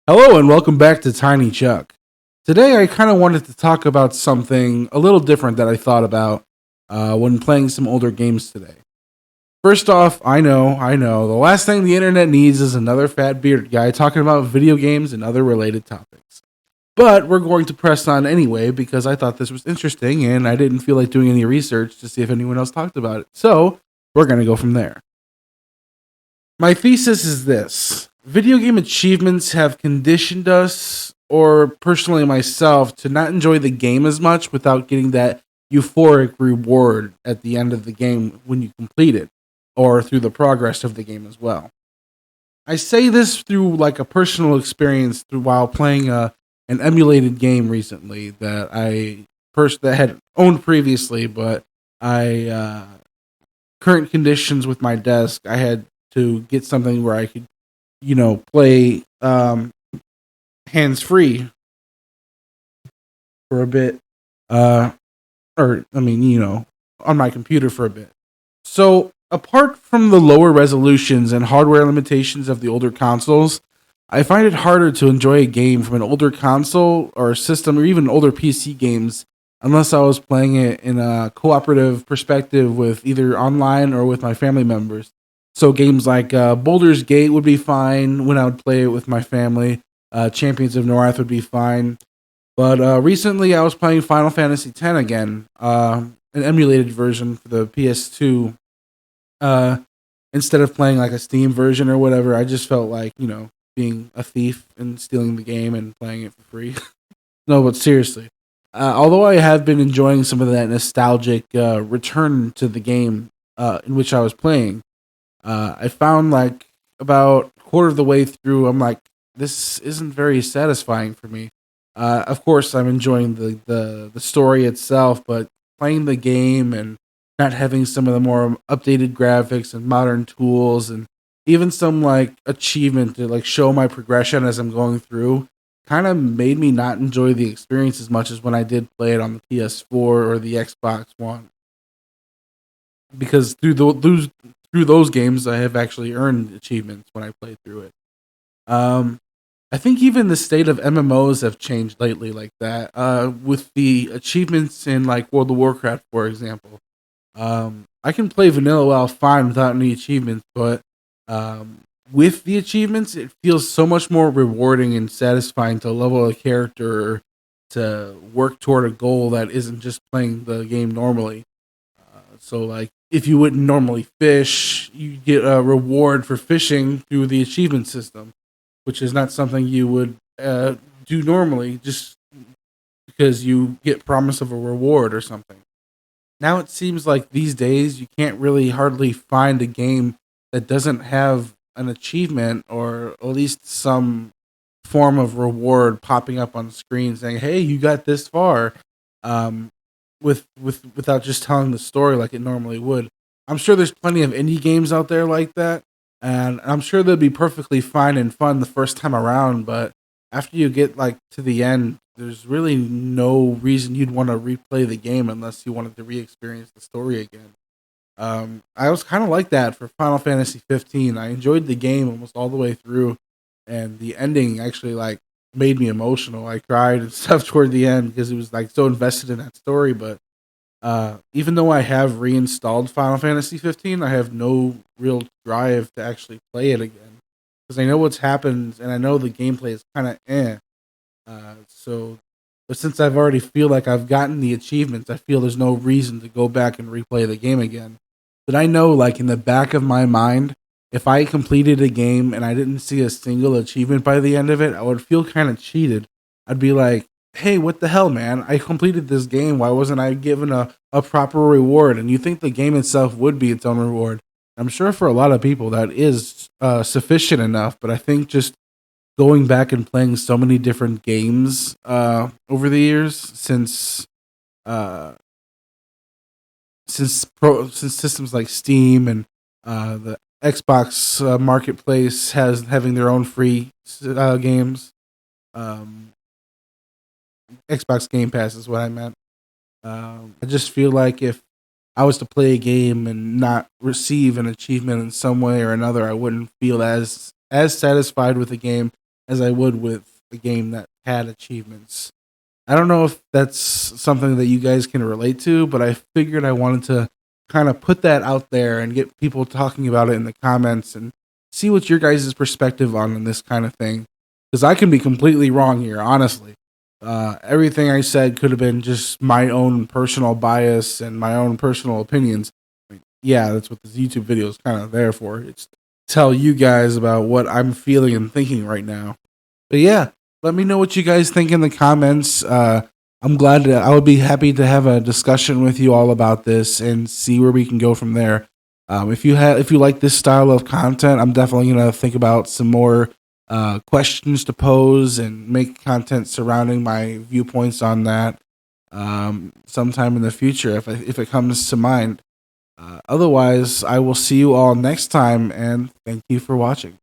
Hello and welcome back to Tiny Chuck. Today I kind of wanted to talk about something a little different that I thought about when playing some older games today. First off, I know, the last thing the internet needs is another fat bearded guy talking about video games and other related topics. But we're going to press on anyway because I thought this was interesting and I didn't feel like doing any research to see if anyone else talked about it. So we're going to go from there. My thesis is this: video game achievements have conditioned us, or personally myself, to not enjoy the game as much without getting that euphoric reward at the end of the game when you complete it, or through the progress of the game as well. I say this through like a personal experience through while playing an emulated game recently that that had owned previously, but I current conditions with my desk, I had to get something where I could, play hands free for a bit, uh, or I mean, on my computer for a bit. So apart from the lower resolutions and hardware limitations of the older consoles, I find it harder to enjoy a game from an older console or system or even older PC games unless I was playing it in a cooperative perspective with either online or with my family members. So games like Boulder's Gate would be fine when I would play it with my family. Champions of North would be fine. But recently I was playing Final Fantasy X again, an emulated version for the PS2. Uh, Instead of playing like a Steam version or whatever, I just felt like, being a thief and stealing the game and playing it for free. No, but seriously, although I have been enjoying some of that nostalgic return to the game in which I was playing, I found like about a quarter of the way through, I'm like, this isn't very satisfying for me. Of course, I'm enjoying the story itself, but playing the game and not having some of the more updated graphics and modern tools and even some like achievement to like show my progression as I'm going through kind of made me not enjoy the experience as much as when I did play it on the PS4 or the Xbox One. Because through those games, I have actually earned achievements when I played through it. Um, I think even the state of MMOs have changed lately, like that. With the achievements in like World of Warcraft, for example. I can play vanilla WoW fine without any achievements, but with the achievements, it feels so much more rewarding and satisfying to level a character or to work toward a goal that isn't just playing the game normally. So, like, if you wouldn't normally fish, you get a reward for fishing through the achievement system, which is not something you would do normally, just because you get promise of a reward or something. Now it seems like these days you can't really hardly find a game that doesn't have an achievement or at least some form of reward popping up on the screen saying, "Hey, you got this far," um, without just telling the story like it normally would. I'm sure there's plenty of indie games out there like that, and I'm sure they'll be perfectly fine and fun the first time around. But after you get like to the end, there's really no reason you'd want to replay the game unless you wanted to re-experience the story again. I was kind of like that for Final Fantasy 15. I enjoyed the game almost all the way through, and the ending actually like made me emotional. I cried and stuff toward the end because it was like so invested in that story. But even though I have reinstalled Final Fantasy 15, I have no real drive to actually play it again because I know what's happened and I know the gameplay is kind of eh. So, but since I've already feel like I've gotten the achievements, I feel there's no reason to go back and replay the game again. But I know, like in the back of my mind, if I completed a game and I didn't see a single achievement by the end of it, I would feel kind of cheated. I'd be like, "Hey, what the hell, man? I completed this game. Why wasn't I given a proper reward?" And you think the game itself would be its own reward. I'm sure for a lot of people that is sufficient enough, but I think just going back and playing so many different games over the years uh, since systems like Steam and the Xbox marketplace has having their own free games. Um, Xbox Game Pass is what I meant. I just feel like if I was to play a game and not receive an achievement in some way or another, I wouldn't feel as satisfied with the game as I would with a game that had achievements. I don't know if that's something that you guys can relate to, but I figured I wanted to kind of put that out there and get people talking about it in the comments and see what your guys' perspective on this kind of thing. Because I can be completely wrong here, honestly. Everything I said could have been just my own personal bias and my own personal opinions. I mean, yeah, that's what this YouTube video is kind of there for. It's to tell you guys about what I'm feeling and thinking right now. But yeah, let me know what you guys think in the comments. I would be happy to have a discussion with you all about this and see where we can go from there. If you like this style of content, I'm definitely gonna think about some more questions to pose and make content surrounding my viewpoints on that sometime in the future if it comes to mind. Otherwise, I will see you all next time, and thank you for watching.